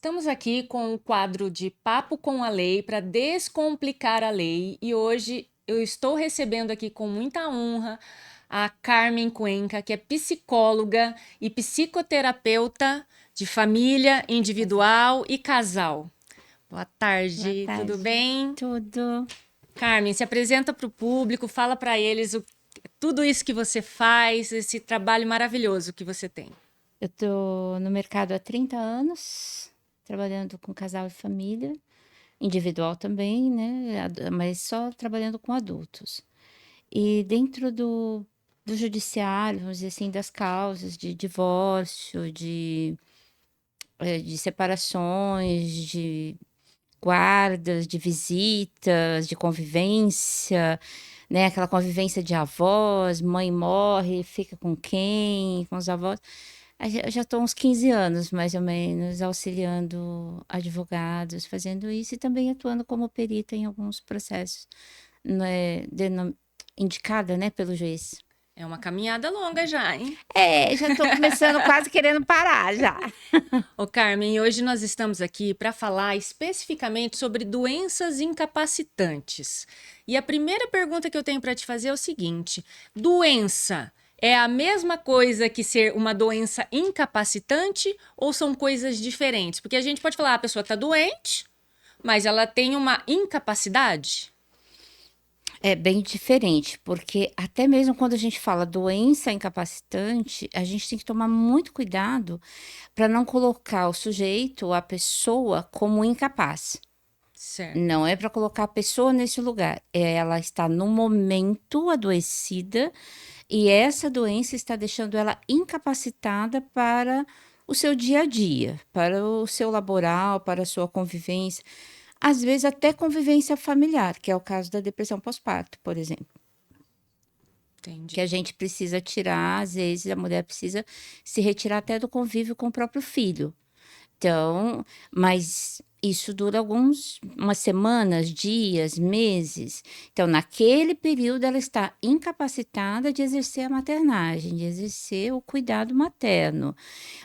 Estamos aqui com o quadro de Papo com a Lei para descomplicar a lei e hoje eu estou recebendo aqui com muita honra a Carmen Cuenca, que é psicóloga e psicoterapeuta de família, individual e casal. Boa Boa tarde, tudo tarde. bem? Tudo. Carmen, se apresenta para o público, fala para eles tudo isso que você faz, esse trabalho maravilhoso que você tem. Eu tô no mercado há 30 anos, trabalhando com casal e família, individual também, né? Mas só trabalhando com adultos. E dentro do judiciário, vamos dizer assim, das causas de divórcio, de separações, de guardas, de visitas, de convivência, né? Aquela convivência de avós, mãe morre, fica com quem, com os avós. Eu já estou uns 15 anos, mais ou menos, auxiliando advogados, fazendo isso e também atuando como perita em alguns processos, né, indicada, né, pelo juiz. É uma caminhada longa já, hein? Já estou começando quase querendo parar já. Ô Carmen, hoje nós estamos aqui para falar especificamente sobre doenças incapacitantes. E a primeira pergunta que eu tenho para te fazer é o seguinte: doença é a mesma coisa que ser uma doença incapacitante ou são coisas diferentes? Porque a gente pode falar, a pessoa está doente, mas ela tem uma incapacidade. É bem diferente, porque até mesmo quando a gente fala doença incapacitante, a gente tem que tomar muito cuidado para não colocar o sujeito, a pessoa, como incapaz. Certo. Não é para colocar a pessoa nesse lugar. Ela está no momento adoecida e essa doença está deixando ela incapacitada para o seu dia a dia, para o seu laboral, para a sua convivência, às vezes até convivência familiar, que é o caso da depressão pós-parto, por exemplo. Que Entendi. a gente precisa tirar, às vezes a mulher precisa se retirar até do convívio com o próprio filho. Então, mas isso dura umas semanas, dias, meses. Então, naquele período, ela está incapacitada de exercer a maternagem, de exercer o cuidado materno.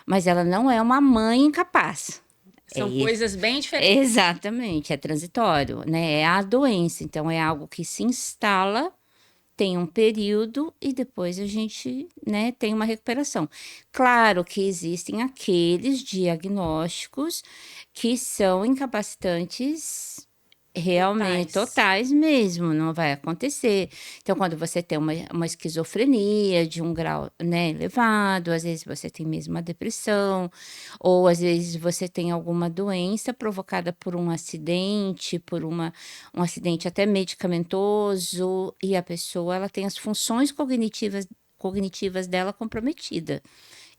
Mas ela não é uma mãe incapaz. São coisas bem diferentes. Exatamente, é transitório, né? É a doença. Então, é algo que se instala, tem um período e depois a gente, né, tem uma recuperação. Claro que existem aqueles diagnósticos que são incapacitantes realmente Totais. totais mesmo, não vai acontecer. Então, quando você tem uma esquizofrenia de um grau, né, elevado, às vezes você tem mesmo uma depressão, ou às vezes você tem alguma doença provocada por um acidente, um acidente até medicamentoso, e a pessoa ela tem as funções cognitivas dela comprometida.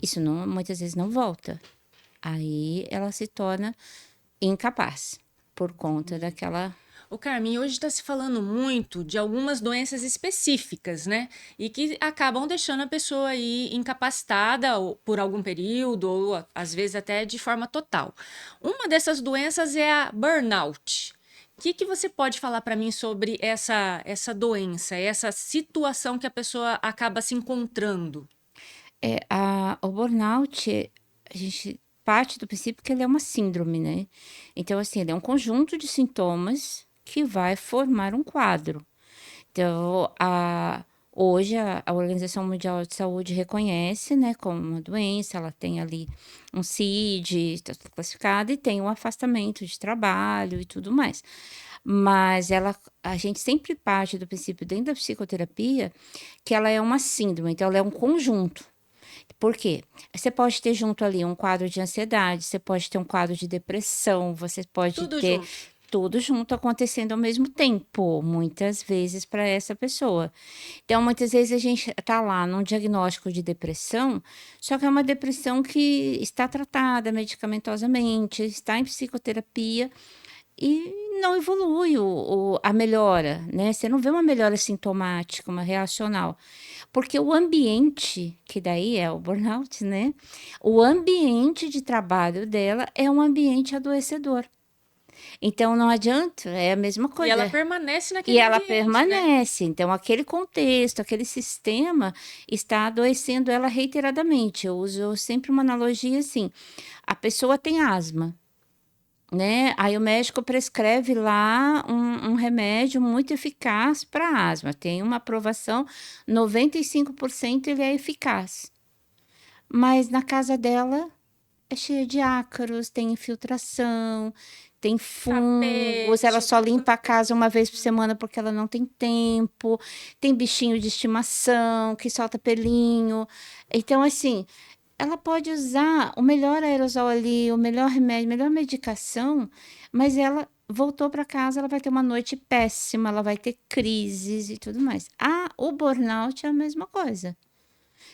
Isso não, muitas vezes não volta. Aí ela se torna incapaz por conta daquela. O Carmen, hoje está se falando muito de algumas doenças específicas, né? E que acabam deixando a pessoa aí incapacitada por algum período, ou às vezes até de forma total. Uma dessas doenças é a burnout. O que você pode falar para mim sobre essa doença, essa situação que a pessoa acaba se encontrando? O burnout, a gente parte do princípio que ele é uma síndrome, né? Então, assim, ele é um conjunto de sintomas que vai formar um quadro. Então, hoje a Organização Mundial de Saúde reconhece, né, como uma doença, ela tem ali um CID, está classificada, e tem um afastamento de trabalho e tudo mais. Mas a gente sempre parte do princípio dentro da psicoterapia que ela é uma síndrome, então ela é um conjunto. Por quê? Você pode ter junto ali um quadro de ansiedade, você pode ter um quadro de depressão, você pode Tudo ter junto. tudo junto acontecendo ao mesmo tempo, muitas vezes para essa pessoa. Então, muitas vezes a gente está lá num diagnóstico de depressão, só que é uma depressão que está tratada medicamentosamente, está em psicoterapia e não evolui a melhora, né? Você não vê uma melhora sintomática, uma reacional. Porque o ambiente, que daí é o burnout, né? O ambiente de trabalho dela é um ambiente adoecedor. Então não adianta, é a mesma E ela coisa. permanece E naquele ela ambiente, né? permanece. Então, aquele contexto, aquele sistema está adoecendo ela reiteradamente. Eu uso sempre uma analogia assim: a pessoa tem asma. né? Aí o médico prescreve lá um remédio muito eficaz para asma. Tem uma aprovação, 95% ele é eficaz. Mas na casa dela é cheia de ácaros, tem infiltração, tem fungos, ela Tapete, só tá limpa a tudo. casa uma vez por semana porque ela não tem tempo, tem bichinho de estimação que solta pelinho. Então, assim, ela pode usar o melhor aerosol ali, o melhor remédio, a melhor medicação, mas ela voltou para casa, ela vai ter uma noite péssima, ela vai ter crises e tudo mais. Ah, o burnout é a mesma coisa.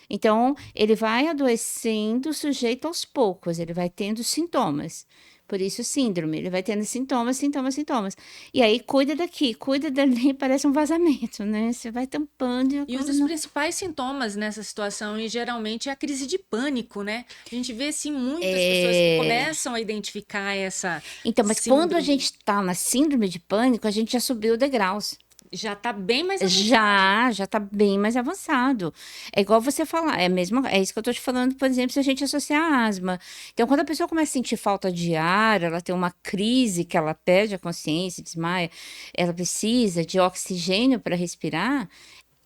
Então, ele vai adoecendo sujeito aos poucos, ele vai tendo sintomas. Por isso, síndrome, ele vai tendo sintomas, sintomas, sintomas. E aí, cuida daqui, cuida dali, parece um vazamento, né? Você vai tampando e a E um coisa dos não. principais sintomas nessa situação, e geralmente, é a crise de pânico, né? A gente vê, assim, muitas pessoas que É. começam a identificar essa Então, mas quando a síndrome, gente tá na síndrome de pânico, a gente já subiu degraus. já tá bem mais avançado. Já tá bem mais avançado. É igual você falar, é isso que eu tô te falando, por exemplo, se a gente associar a asma. Então, quando a pessoa começa a sentir falta de ar, ela tem uma crise que ela perde a consciência, desmaia, ela precisa de oxigênio para respirar,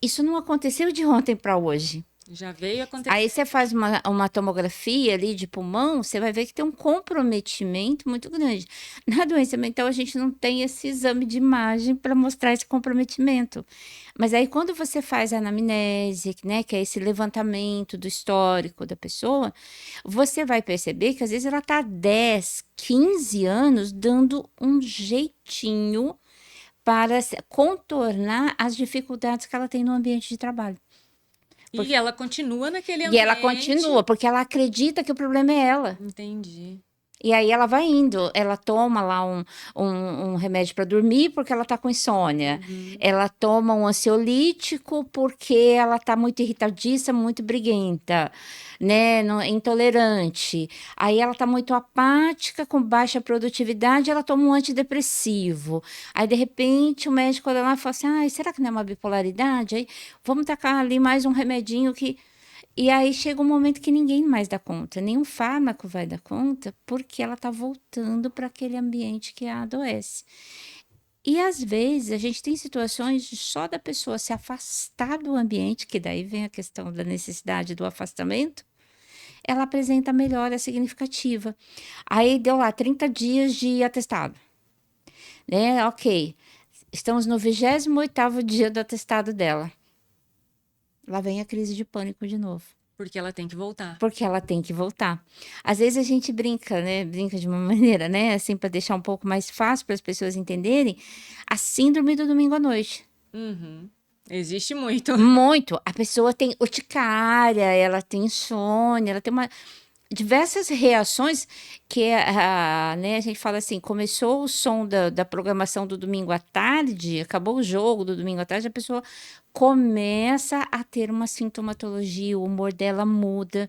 isso não aconteceu de ontem para hoje. Já veio Aí acontecendo. você faz uma tomografia ali de pulmão, você vai ver que tem um comprometimento muito grande. Na doença mental, a gente não tem esse exame de imagem para mostrar esse comprometimento. Mas aí, quando você faz a anamnese, né, que é esse levantamento do histórico da pessoa, você vai perceber que às vezes ela está há 10, 15 anos dando um jeitinho para contornar as dificuldades que ela tem no ambiente de trabalho. E ela continua naquele E ela ambiente. continua, porque ela acredita que o problema é ela. Entendi. E aí ela vai indo, ela toma lá um remédio para dormir porque ela tá com insônia. Uhum. Ela toma um ansiolítico porque ela tá muito irritadiça, muito briguenta, né? Intolerante. Aí ela tá muito apática, com baixa produtividade, ela toma um antidepressivo. Aí, de repente, o médico olha lá e fala assim: ai, será que não é uma bipolaridade? Aí vamos tacar ali mais um remedinho que. E aí chega um momento que ninguém mais dá conta, nenhum fármaco vai dar conta, porque ela está voltando para aquele ambiente que a adoece. E às vezes a gente tem situações de só da pessoa se afastar do ambiente, que daí vem a questão da necessidade do afastamento, ela apresenta melhora significativa. Aí deu lá 30 dias de atestado, né? Ok, estamos no 28º dia do atestado dela. Lá vem a crise de pânico de novo. Porque ela tem que voltar. Porque ela tem que voltar. Às vezes a gente brinca, né? Brinca de uma maneira, né? Assim, para deixar um pouco mais fácil para as pessoas entenderem. A síndrome do domingo à noite. Uhum. Existe muito. Muito. A pessoa tem urticária, ela tem insônia, ela tem diversas reações que né, a gente fala assim, começou o som da programação do domingo à tarde, acabou o jogo do domingo à tarde, a pessoa começa a ter uma sintomatologia, o humor dela muda.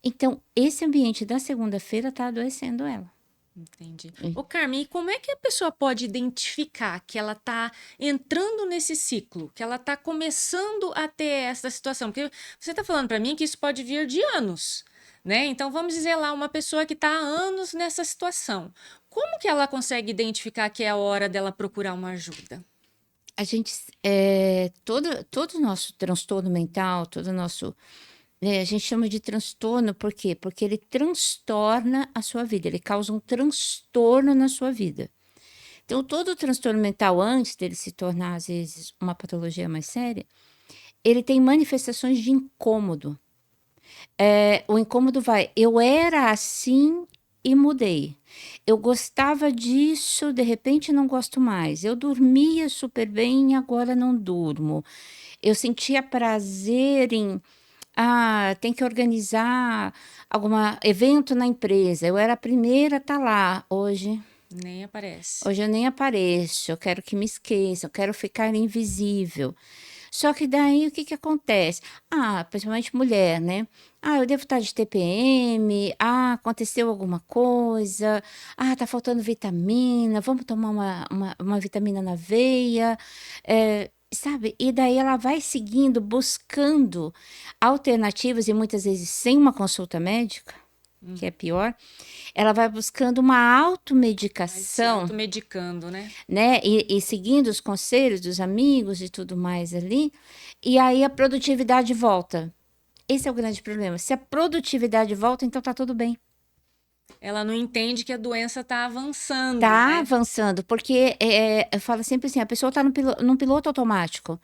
Então, esse ambiente da segunda-feira está adoecendo ela. Entendi. Hum. Ô, Carmen, e como é que a pessoa pode identificar que ela está entrando nesse ciclo, que ela está começando a ter essa situação? Porque você está falando para mim que isso pode vir de anos, né? Então, vamos dizer lá, uma pessoa que está há anos nessa situação. Como que ela consegue identificar que é a hora dela procurar uma ajuda? A gente, todo o nosso transtorno mental, todo o nosso, a gente chama de transtorno, por quê? Porque ele transtorna a sua vida, ele causa um transtorno na sua vida. Então, todo o transtorno mental, antes dele se tornar, às vezes, uma patologia mais séria, ele tem manifestações de incômodo. O incômodo vai, eu era assim e mudei. Eu gostava disso, de repente não gosto mais. Eu dormia super bem e agora não durmo. Eu sentia prazer em, tem que organizar algum evento na empresa. Eu era a primeira a estar lá. Nem aparece. Hoje eu nem apareço. Eu quero que me esqueçam, eu quero ficar invisível. Só que daí o que que acontece? Principalmente mulher, né? Eu devo estar de TPM. Aconteceu alguma coisa. Tá faltando vitamina. Vamos tomar uma vitamina na veia. Sabe? E daí ela vai seguindo, buscando alternativas e muitas vezes sem uma consulta médica. que é pior, ela vai buscando uma Vai se automedicação, automedicando, né? né? E seguindo os conselhos dos amigos e tudo mais ali, e aí a produtividade volta. Esse é o grande problema. Se a produtividade volta, então tá tudo bem. Ela não entende que a doença está avançando, Tá né? avançando, porque eu falo sempre assim, a pessoa tá num piloto automático.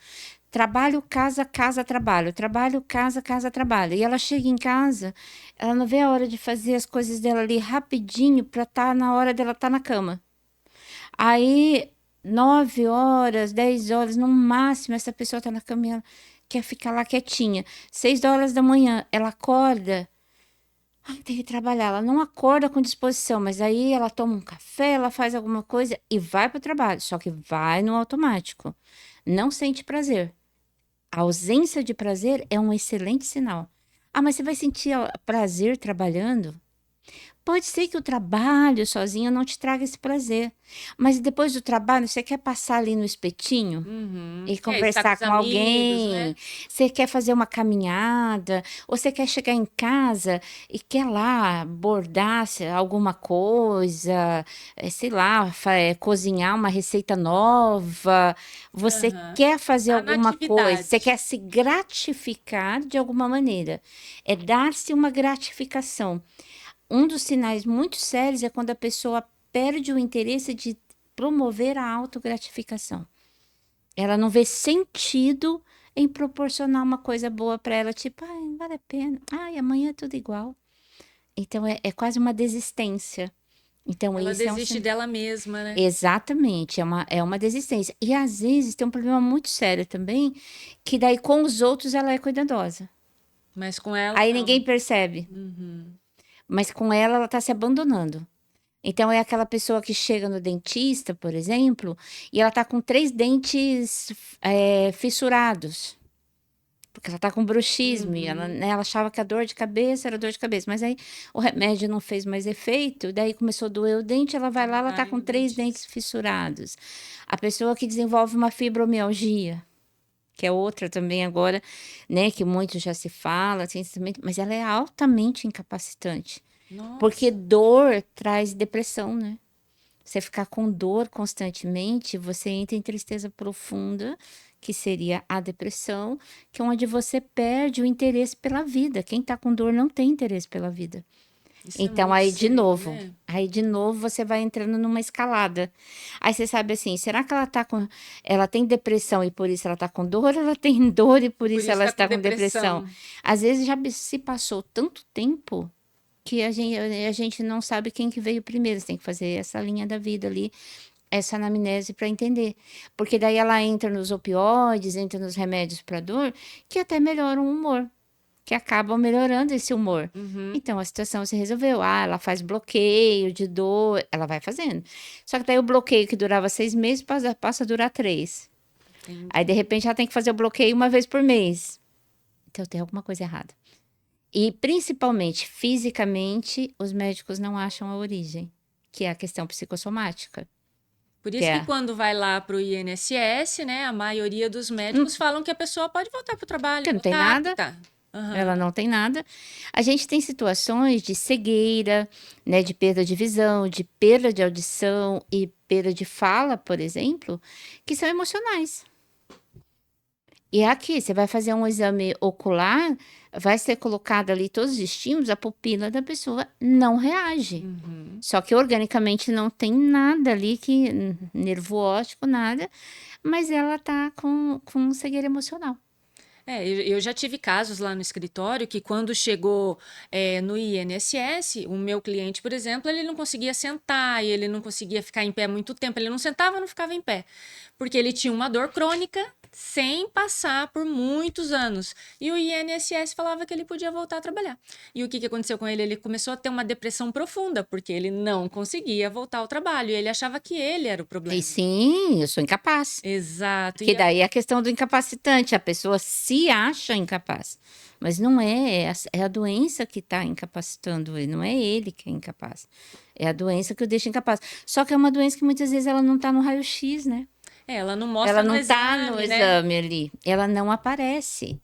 Trabalho, casa, casa, trabalho. Trabalho, casa, casa, trabalho. E ela chega em casa, ela não vê a hora de fazer as coisas dela ali rapidinho para estar na hora dela estar na cama. Aí, 9 horas, 10 horas, no máximo, essa pessoa tá na cama e ela quer ficar lá quietinha. 6 horas da manhã, ela acorda. Ai, tem que trabalhar. Ela não acorda com disposição, mas aí ela toma um café, ela faz alguma coisa e vai para o trabalho. Só que vai no automático. Não sente prazer. A ausência de prazer é um excelente sinal. Ah, mas você vai sentir prazer trabalhando? Pode ser que o trabalho sozinho não te traga esse prazer, mas depois do trabalho você quer passar ali no espetinho Uhum. e É, estar com conversar os com amigos, alguém, né? você quer fazer uma caminhada, ou você quer chegar em casa e quer lá bordar alguma coisa, sei lá, cozinhar uma receita nova, você Aham. quer fazer Tá na alguma coisa, você atividade. quer se gratificar de alguma maneira, é dar-se uma gratificação. Um dos sinais muito sérios é quando a pessoa perde o interesse de promover a autogratificação. Ela não vê sentido em proporcionar uma coisa boa para ela, tipo, ai, não vale a pena. Ai, amanhã é tudo igual. Então é quase uma desistência. Então, Ela esse é um desiste sinal. dela mesma, né? Exatamente, é uma desistência. E às vezes tem um problema muito sério também, que daí com os outros ela é cuidadosa. Mas com ela, Aí não. ninguém percebe, Uhum. mas com ela tá se abandonando. Então é aquela pessoa que chega no dentista, por exemplo, e ela tá com 3 dentes fissurados. Porque ela tá com bruxismo e ela, Uhum. né, ela achava que a dor de cabeça era dor de cabeça, mas aí o remédio não fez mais efeito, daí começou a doer o dente, ela vai lá, ela tá Vai com no 3 dentes dentista. fissurados. A pessoa que desenvolve uma fibromialgia, que é outra também agora, né, que muito já se fala, assim, mas ela é altamente incapacitante, porque Nossa. dor traz depressão, né? Você ficar com dor constantemente, você entra em tristeza profunda, que seria a depressão, que é onde você perde o interesse pela vida. Quem tá com dor não tem interesse pela vida. Isso é Então, muito sério, né? aí de novo você vai entrando numa escalada. Aí você sabe assim, será que ela tem depressão e por isso ela tá com dor, ou ela tem dor e por Por isso isso ela tá com está com depressão? depressão. Às vezes já se passou tanto tempo que a gente não sabe quem que veio primeiro. Você tem que fazer essa linha da vida ali, essa anamnese para entender. Porque daí ela entra nos opioides, entra nos remédios para dor, que até melhoram o humor, que acabam melhorando esse humor. Uhum. Então a situação se resolveu. Ah, ela faz bloqueio de dor, ela vai fazendo. Só que daí o bloqueio que durava 6 meses passa a durar 3. Aí de Entendi. repente ela tem que fazer o bloqueio uma vez por mês. Então tem alguma coisa errada. E principalmente fisicamente, os médicos não acham a origem, que é a questão psicossomática, Por que isso que é quando vai lá para o INSS, né, a maioria dos médicos falam que a pessoa pode voltar para o trabalho, que não tem voltar nada, apta. Aham. ela não tem nada. A gente tem situações de cegueira, né, de perda de visão, de perda de audição e perda de fala, por exemplo, que são emocionais. E aqui, você vai fazer um exame ocular, vai ser colocado ali todos os estímulos, a pupila da pessoa não reage. Uhum. Só que organicamente não tem nada ali que nervo óptico, nada, mas ela tá com cegueira emocional. É, eu já tive casos lá no escritório que quando chegou no INSS, o meu cliente, por exemplo, ele não conseguia sentar e ele não conseguia ficar em pé muito tempo. Ele não sentava, não ficava em pé, porque ele tinha uma dor crônica sem passar por muitos anos. E o INSS falava que ele podia voltar a trabalhar. E o que aconteceu com ele? Ele começou a ter uma depressão profunda, porque ele não conseguia voltar ao trabalho. E ele achava que ele era o E problema. sim, eu sou incapaz. Exato. Que daí é a questão do incapacitante, a pessoa se acha incapaz. Mas não é a doença que está incapacitando ele, não é ele que é incapaz. É a doença que o deixa incapaz. Só que é uma doença que muitas vezes ela não está no raio-x, né? Ela não Ela mostra no não está no exame, né? exame ali, ela não aparece.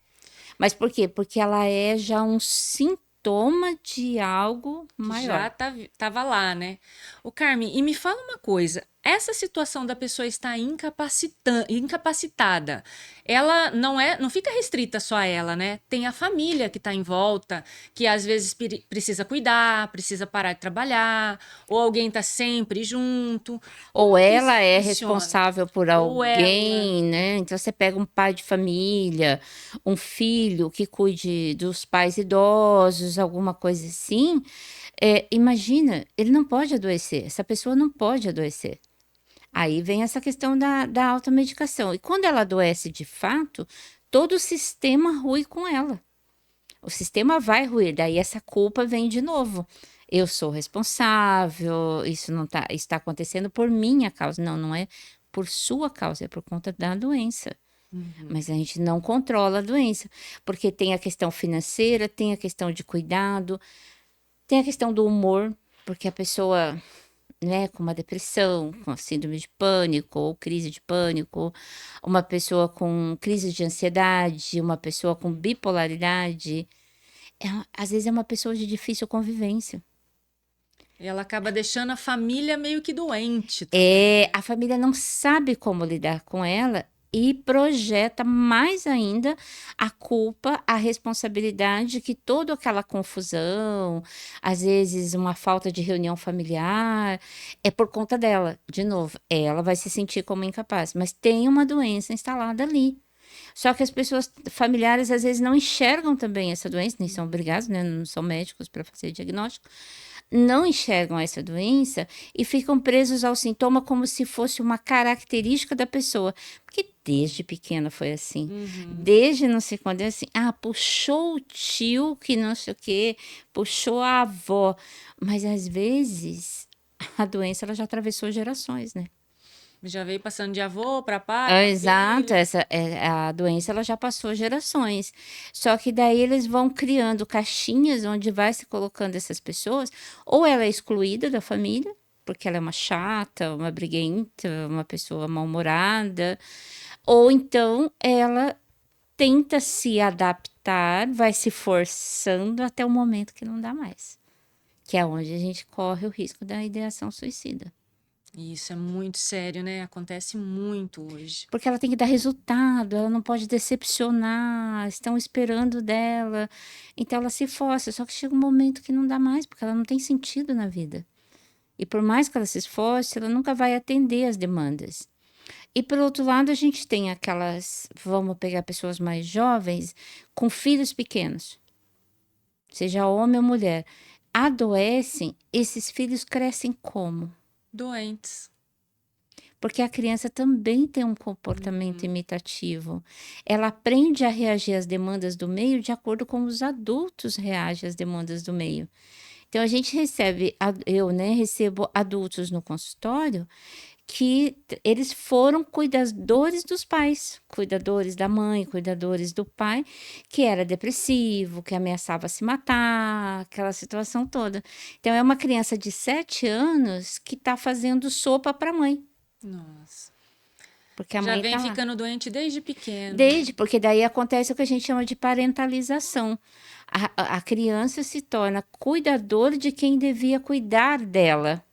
Mas por quê? Porque ela é já um sintoma sintoma de algo Que maior. já estava lá, né? O Carmen, e me fala uma coisa, essa situação da pessoa estar incapacitada, ela não fica restrita só a ela, né? Tem a família que está em volta, que às vezes precisa cuidar, precisa parar de trabalhar, ou alguém está sempre junto. Ou Como que ela isso é funciona? responsável por Ou ela. alguém, né? Então você pega um pai de família, um filho que cuide dos pais idosos, alguma coisa assim. Imagina, ele não pode adoecer, essa pessoa não pode adoecer. Aí vem essa questão da automedicação. E quando ela adoece de fato, todo o sistema rui com ela. O sistema vai ruir, daí essa culpa vem de novo. Eu sou responsável, isso não tá, está acontecendo por minha causa. Não, não é por sua causa, é por conta da doença. Uhum. Mas a gente não controla a doença, porque tem a questão financeira, tem a questão de cuidado, tem a questão do humor, porque a pessoa, né, com uma depressão, com síndrome de pânico ou crise de pânico, uma pessoa com crise de ansiedade, uma pessoa com bipolaridade, às vezes é uma pessoa de difícil convivência. E ela acaba deixando a família meio que doente também, né? A família não sabe como lidar com ela e projeta mais ainda a culpa, a responsabilidade que toda aquela confusão, às vezes uma falta de reunião familiar, é por conta dela. De novo, ela vai se sentir como incapaz, mas tem uma doença instalada ali. Só que as pessoas familiares às vezes não enxergam também essa doença, nem são obrigados, né? Não são médicos para fazer diagnóstico, não enxergam essa doença e ficam presos ao sintoma como se fosse uma característica da pessoa. Porque desde pequena foi assim. Uhum. Desde não sei quando é assim. Ah, puxou o tio que não sei o quê, puxou a avó. Mas às vezes a doença ela já atravessou gerações, né? Já veio passando de avô para pai, para Exato, filho. a doença ela já passou gerações. Só que daí eles vão criando caixinhas onde vai se colocando essas pessoas, ou ela é excluída da família, porque ela é uma chata, uma briguenta, uma pessoa mal-humorada, ou então ela tenta se adaptar, vai se forçando até o momento que não dá mais. Que é onde a gente corre o risco da ideação suicida. E isso é muito sério, né? Acontece muito hoje. Porque ela tem que dar resultado, ela não pode decepcionar, estão esperando dela. Então ela se força, só que chega um momento que não dá mais, porque ela não tem sentido na vida. E por mais que ela se esforce, ela nunca vai atender as demandas. E por outro lado, a gente tem aquelas, vamos pegar pessoas mais jovens, com filhos pequenos, seja homem ou mulher, adoecem, esses filhos crescem como? Doentes. Porque a criança também tem um comportamento Uhum. imitativo. Ela aprende a reagir às demandas do meio de acordo com os adultos reagem às demandas do meio. Então a gente recebe, eu, né, recebo adultos no consultório que eles foram cuidadores dos pais, cuidadores da mãe, cuidadores do pai, que era depressivo, que ameaçava se matar, aquela situação toda. Então é uma criança de 7 anos que está fazendo sopa para a mãe, Nossa. porque a Já mãe vem está lá. ficando doente desde pequeno, né? Desde, porque daí acontece o que a gente chama de parentalização. A criança se torna cuidador de quem devia cuidar dela.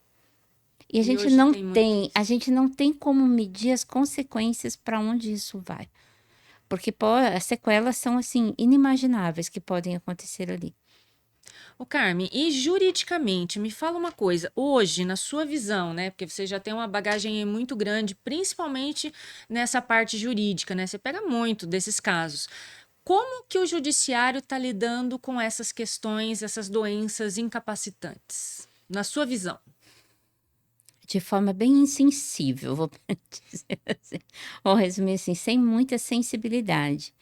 E E hoje tem muito a isso. gente não tem como medir as consequências para onde isso vai. Porque as sequelas são assim inimagináveis que podem acontecer ali. O Carmen, e juridicamente, me fala uma coisa, hoje, na sua visão, né? Porque você já tem uma bagagem aí muito grande, principalmente nessa parte jurídica, né? Você pega muito desses casos. Como que o judiciário está lidando com essas questões, essas doenças incapacitantes? Na sua visão. De forma bem insensível, vou dizer assim, vou resumir assim, sem muita sensibilidade.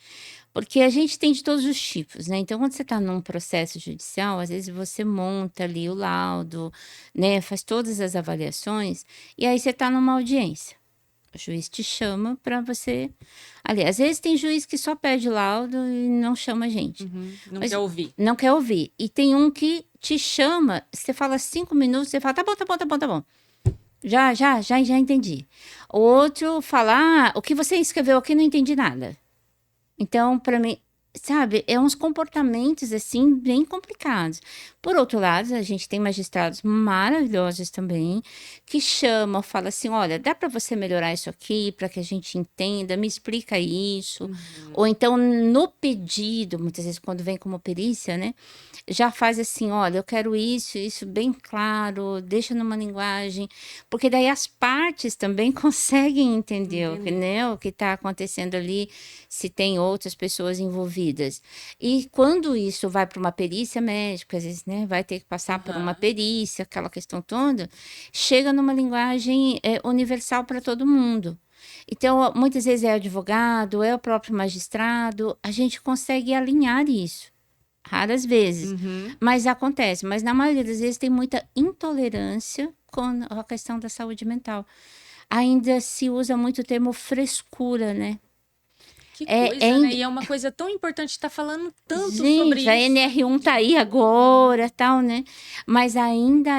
Porque a gente tem de todos os tipos, né, então quando você está num processo judicial, às vezes você monta ali o laudo, né, faz todas as avaliações, e aí você está numa audiência. O juiz te chama para você ali, às vezes tem juiz que só pede laudo e não chama a gente, Uhum. Não quer mas ouvir. não quer ouvir. E tem um que te chama, você fala 5 minutos, você fala: "Tá bom, tá bom, tá bom, tá bom". Já entendi. O outro fala: "Ah, o que você escreveu aqui não entendi nada". Então, para mim, sabe, é uns comportamentos, assim, bem complicados. Por outro lado, a gente tem magistrados maravilhosos também, que chamam, falam assim: olha, dá para você melhorar isso aqui, para que a gente entenda, me explica isso. Ou então, no pedido, muitas vezes, quando vem como perícia, né, já faz assim: olha, eu quero isso bem claro, deixa numa linguagem, porque daí as partes também conseguem entender o que, Entender. né, o que está acontecendo ali, se tem outras pessoas envolvidas. E quando isso vai para uma perícia médica, às vezes, né, vai ter que passar por uma Aham. perícia, aquela questão toda, chega numa linguagem universal para todo mundo. Então, muitas vezes é advogado, é o próprio magistrado, a gente consegue alinhar isso. Raras vezes, Uhum. mas acontece. Mas na maioria das vezes tem muita intolerância com a questão da saúde mental. Ainda se usa muito o termo frescura, né? Que É, é coisa, né? in- E é uma coisa tão importante estar falando tanto sobre Gente, a isso. NR1 tá aí agora, tal, né? Mas ainda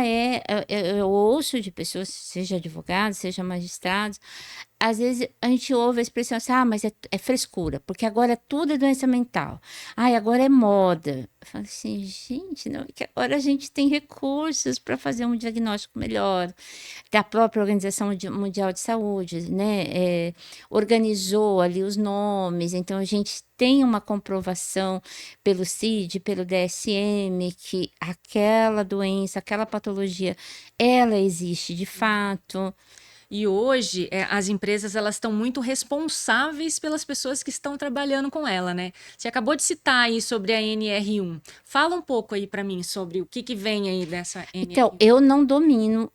eu ouço de pessoas, seja advogados, seja magistrados, às vezes a gente ouve a expressão assim: ah, mas é frescura, porque agora tudo é doença mental. Ai, agora é moda. Eu falo assim, gente, não, é que agora a gente tem recursos para fazer um diagnóstico melhor. Da própria Organização Mundial de Saúde, né? Organizou ali os nomes, então a gente tem uma comprovação pelo CID, pelo DSM, que aquela doença, aquela patologia, ela existe de fato. E hoje, as empresas elas estão muito responsáveis pelas pessoas que estão trabalhando com ela, né? Você acabou de citar aí sobre a NR1. Fala um pouco aí para mim sobre o que vem aí dessa Então, NR1. eu não domino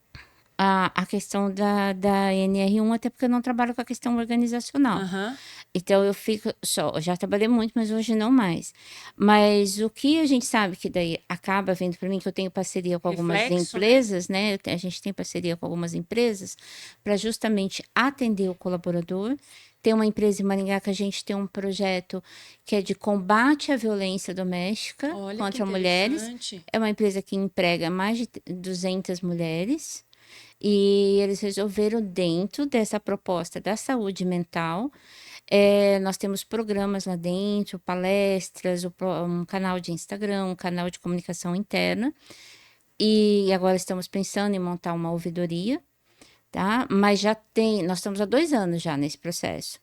a questão da NR1, até porque eu não trabalho com a questão organizacional. Aham. Então eu fico só, eu já trabalhei muito, mas hoje não mais. Mas o que a gente sabe que daí acaba vindo para mim, que eu tenho parceria com algumas Reflexo, né? empresas, né? A gente tem parceria com algumas empresas para justamente atender o colaborador. Tem uma empresa em Maringá que a gente tem um projeto que é de combate à violência doméstica Olha que contra mulheres. interessante. É uma empresa que emprega mais de 200 mulheres. E eles resolveram, dentro dessa proposta da saúde mental, nós temos programas lá dentro, palestras, um canal de Instagram, um canal de comunicação interna. E agora estamos pensando em montar uma ouvidoria, tá? Mas já tem, nós estamos há 2 anos já nesse processo.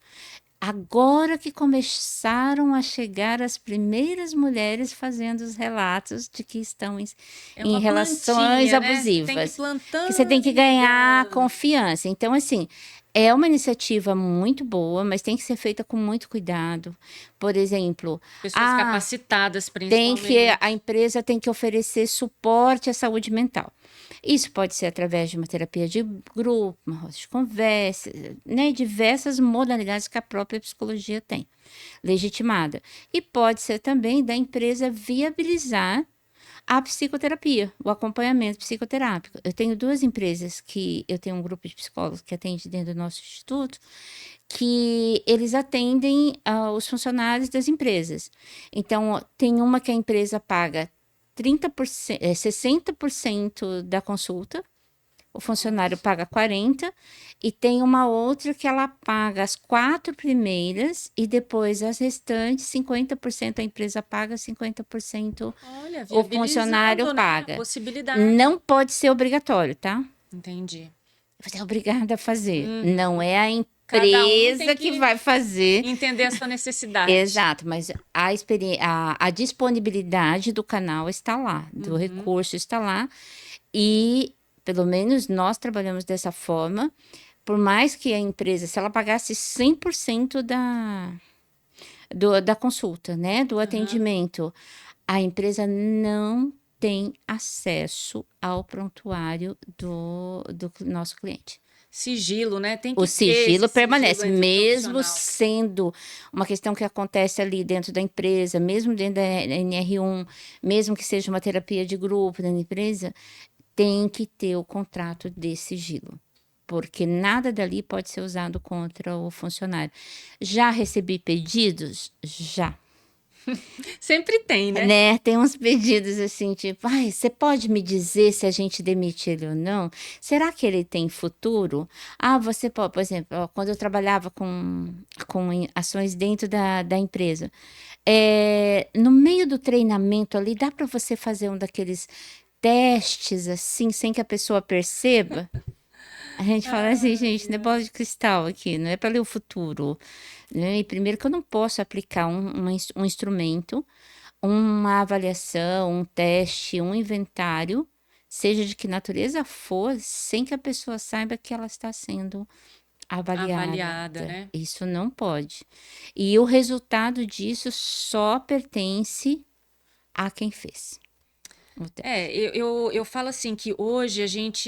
Agora que começaram a chegar as primeiras mulheres fazendo os relatos de que estão É em uma relações plantinha, né? Você tem que ir abusivas, que você tem plantando que e ganhar regando. confiança. Então, assim, é uma iniciativa muito boa, mas tem que ser feita com muito cuidado. Por exemplo, Pessoas ah, capacitadas, tem que a principalmente. empresa tem que oferecer suporte à saúde mental. Isso pode ser através de uma terapia de grupo, uma roda de conversa, né, diversas modalidades que a própria psicologia tem, legitimada. E pode ser também da empresa viabilizar a psicoterapia, o acompanhamento psicoterápico. Eu tenho 2 empresas que eu tenho um grupo de psicólogos que atende dentro do nosso instituto, que eles atendem os funcionários das empresas. Então, tem uma que a empresa paga 30%, 60% da consulta, o funcionário Nossa. paga 40%, e tem uma outra que ela paga as 4 primeiras e depois as restantes, 50% a empresa paga, 50% Olha, o funcionário viabilizando, né? A paga. possibilidade. Não pode ser obrigatório, tá? Entendi. Você é obrigada a fazer. Não Uhum. é a Cada um tem empresa que que vai fazer. entender a sua necessidade. Exato, mas a disponibilidade do canal está lá, do Uhum. recurso está lá, e pelo menos nós trabalhamos dessa forma. Por mais que a empresa, se ela pagasse 100% da consulta, né, do Aham. atendimento, a empresa não tem acesso ao prontuário do nosso cliente. Sigilo, né? Tem O que ter esse sigilo sigilo permanece, entre o mesmo profissional. sendo uma questão que acontece ali dentro da empresa, mesmo dentro da NR1, mesmo que seja uma terapia de grupo dentro da empresa, tem que ter o contrato de sigilo, porque nada dali pode ser usado contra o funcionário. Já recebi pedidos? Já. Sempre tem, né? Né, tem uns pedidos assim, tipo: "Ai, você pode me dizer se a gente demite ele ou não? Será que ele tem futuro? Ah, você por exemplo, ó, quando eu trabalhava com ações dentro da empresa, No meio do treinamento ali, dá para você fazer um daqueles testes, assim, sem que a pessoa perceba? A gente fala assim: "Gente, Ai, não é bola de cristal aqui, não é para ler o futuro", né. E primeiro que eu não posso aplicar um instrumento, uma avaliação, um teste, um inventário, seja de que natureza for, sem que a pessoa saiba que ela está sendo avaliada. avaliada, né? Isso não pode. E o resultado disso só pertence a quem fez o É, teste. eu falo assim que hoje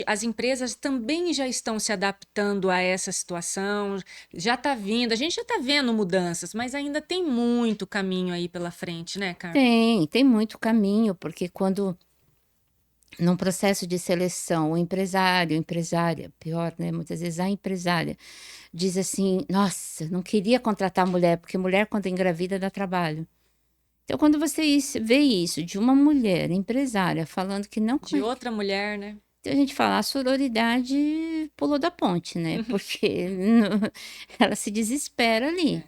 as empresas também já estão se adaptando a essa situação, já está vindo, a gente já está vendo mudanças, mas ainda tem muito caminho aí pela frente, né, Carmen? Tem muito caminho, porque quando num processo de seleção, o empresário, empresária, pior, né, muitas vezes a empresária, diz assim: "Nossa, não queria contratar mulher, porque mulher quando engravida dá trabalho". Então quando você vê isso de uma mulher empresária falando que não De outra mulher, né? então a gente fala, a sororidade pulou da ponte, né, porque ela se desespera ali,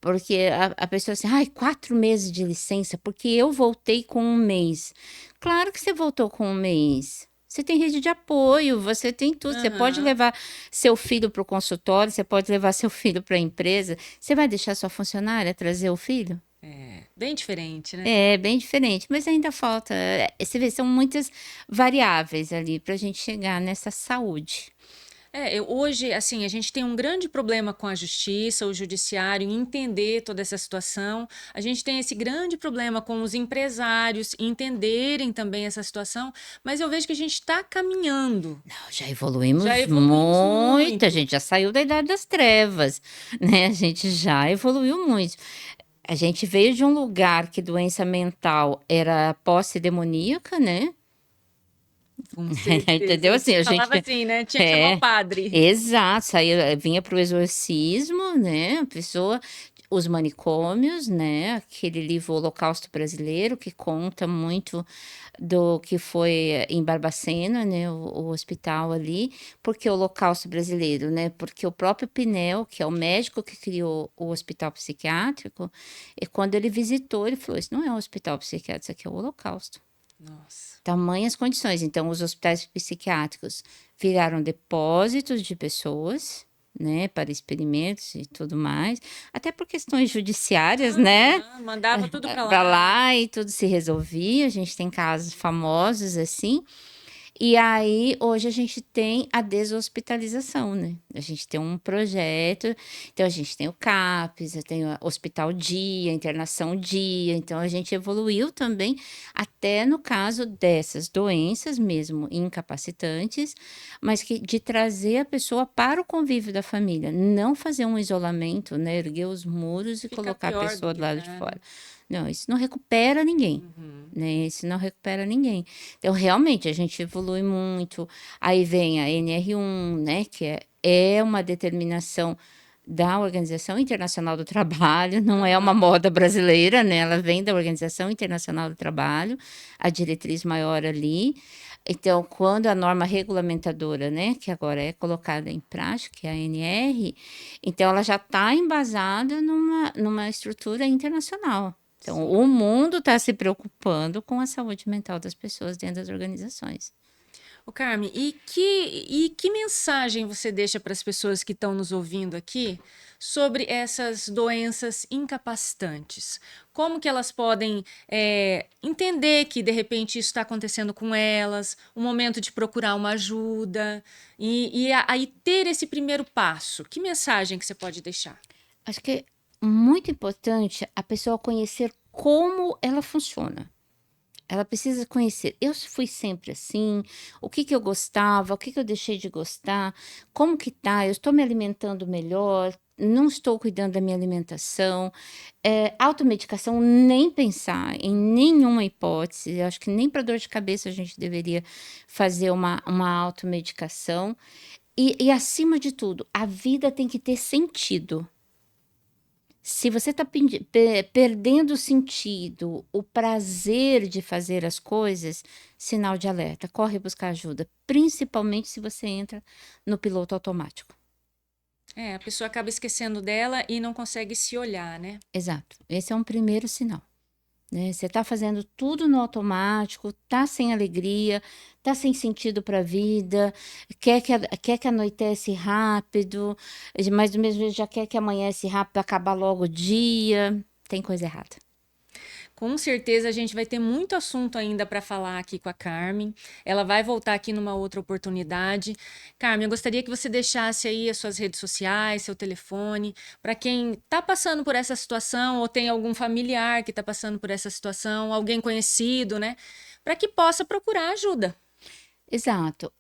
porque a pessoa assim: "Ai, 4 meses de licença, porque eu voltei com 1 mês". Claro que você voltou com 1 mês. Você tem rede de apoio, você tem tudo, você pode Aham. levar seu filho para o consultório, você pode levar seu filho para a empresa. Você vai deixar sua funcionária trazer o filho? É, bem diferente, né? É, bem diferente, mas ainda falta, você vê, são muitas variáveis ali para a gente chegar nessa saúde. Hoje, assim, a gente tem um grande problema com a justiça, o judiciário, em entender toda essa situação. A gente tem esse grande problema com os empresários em entenderem também essa situação, mas eu vejo que a gente está caminhando, Não, já evoluímos a muito. gente já saiu da idade das trevas, né, a gente já evoluiu muito. A gente veio de um lugar que doença mental era posse demoníaca, né, Com certeza. entendeu, assim, Se a gente falava assim, né? Tinha que chamar o é, padre. exato, saía vinha para o exorcismo, né, a pessoa os manicômios, né, aquele livro Holocausto Brasileiro que conta muito do que foi em Barbacena, né, o hospital ali. Por que o Holocausto Brasileiro, né, porque o próprio Pinel, que é o médico que criou o hospital psiquiátrico, e quando ele visitou, ele falou: "Isso não é um hospital psiquiátrico, isso aqui é o Holocausto". Nossa. Tamanhas condições. Então os hospitais psiquiátricos viraram depósitos de pessoas, né, para experimentos e tudo mais, até por questões judiciárias, né. Aham, mandava tudo para Pra lá, né? lá e tudo se resolvia, a gente tem casos famosos, assim. E aí, hoje a gente tem a deshospitalização, né. A gente tem um projeto, então a gente tem o CAPS, eu tenho a hospital dia, internação dia, então a gente evoluiu também, até no caso dessas doenças mesmo incapacitantes, mas que de trazer a pessoa para o convívio da família, não fazer um isolamento, né, erguer os muros e Fica colocar a pior do pessoa do que lado de tá, fora. né? Não, isso não recupera ninguém, Uhum. né, isso não recupera ninguém. Então, realmente, a gente evolui muito. Aí vem a NR1, né, que é uma determinação da Organização Internacional do Trabalho, não é uma Aham. moda brasileira, né, ela vem da Organização Internacional do Trabalho, a diretriz maior ali. Então, quando a norma regulamentadora, né, que agora é colocada em prática, que é a ANR, então ela já está embasada numa estrutura internacional. Então, Sim. o mundo está se preocupando com a saúde mental das pessoas dentro das organizações. Ô, Carmen, e que mensagem você deixa para as pessoas que estão nos ouvindo aqui sobre essas doenças incapacitantes? Como que elas podem entender que de repente isso está acontecendo com elas, o momento de procurar uma ajuda aí ter esse primeiro passo? Que mensagem que você pode deixar? Acho que é muito importante a pessoa conhecer como ela funciona. Ela precisa conhecer. Eu fui sempre assim, o que que eu gostava, o que que eu deixei de gostar, como que tá, eu estou me alimentando melhor, não estou cuidando da minha alimentação. Automedicação, nem pensar, em nenhuma hipótese. Eu acho que nem para dor de cabeça a gente deveria fazer uma automedicação. E acima de tudo, a vida tem que ter sentido. Se você está perdendo o sentido, o prazer de fazer as coisas, sinal de alerta, corre buscar ajuda, principalmente se você entra no piloto automático. É, a pessoa acaba esquecendo dela e não consegue se olhar, né? Exato. Esse é um primeiro sinal, né? Você tá fazendo tudo no automático, tá sem alegria, tá sem sentido para a vida, quer que anoitece rápido, mas do mesmo jeito já quer que amanhece rápido pra acabar logo o dia. Tem coisa errada. Com certeza a gente vai ter muito assunto ainda para falar aqui com a Carmen. Ela vai voltar aqui numa outra oportunidade. Carmen, eu gostaria que você deixasse aí as suas redes sociais, seu telefone, para quem está passando por essa situação ou tem algum familiar que está passando por essa situação, alguém conhecido, né? Para que possa procurar ajuda. Exato.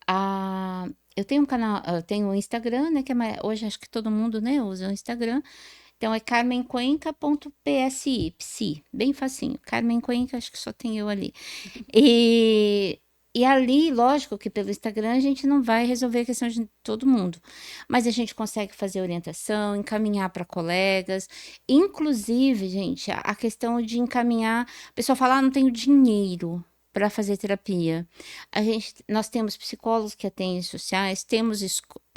Eu tenho um canal, eu tenho um Instagram, né, que é hoje acho que todo mundo, né, usa o Instagram. Então é carmencuenca.psi, psi, bem facinho. Carmen Cuenca, acho que só tem eu ali. E, e ali, lógico que pelo Instagram a gente não vai resolver a questão de todo mundo, mas a gente consegue fazer orientação, encaminhar para colegas, inclusive, gente, a questão de encaminhar, a pessoa fala, ah, não tenho dinheiro para fazer terapia. Nós temos psicólogos que atendem sociais,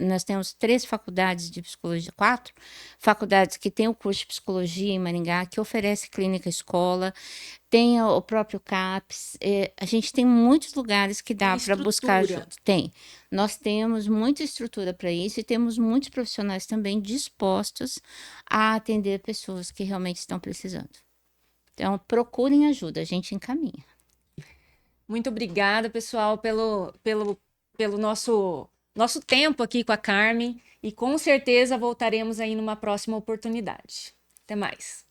nós temos 3 faculdades de psicologia, 4 faculdades que têm o curso de psicologia em Maringá, que oferece clínica escola, tem o próprio CAPS, a gente tem muitos lugares que Tem dá para buscar ajuda. estrutura. Tem. Nós temos muita estrutura para isso e temos muitos profissionais também dispostos a atender pessoas que realmente estão precisando. Então, procurem ajuda, a gente encaminha. Muito obrigada, pessoal, pelo nosso tempo aqui com a Carmen. E com certeza voltaremos aí numa próxima oportunidade. Até mais.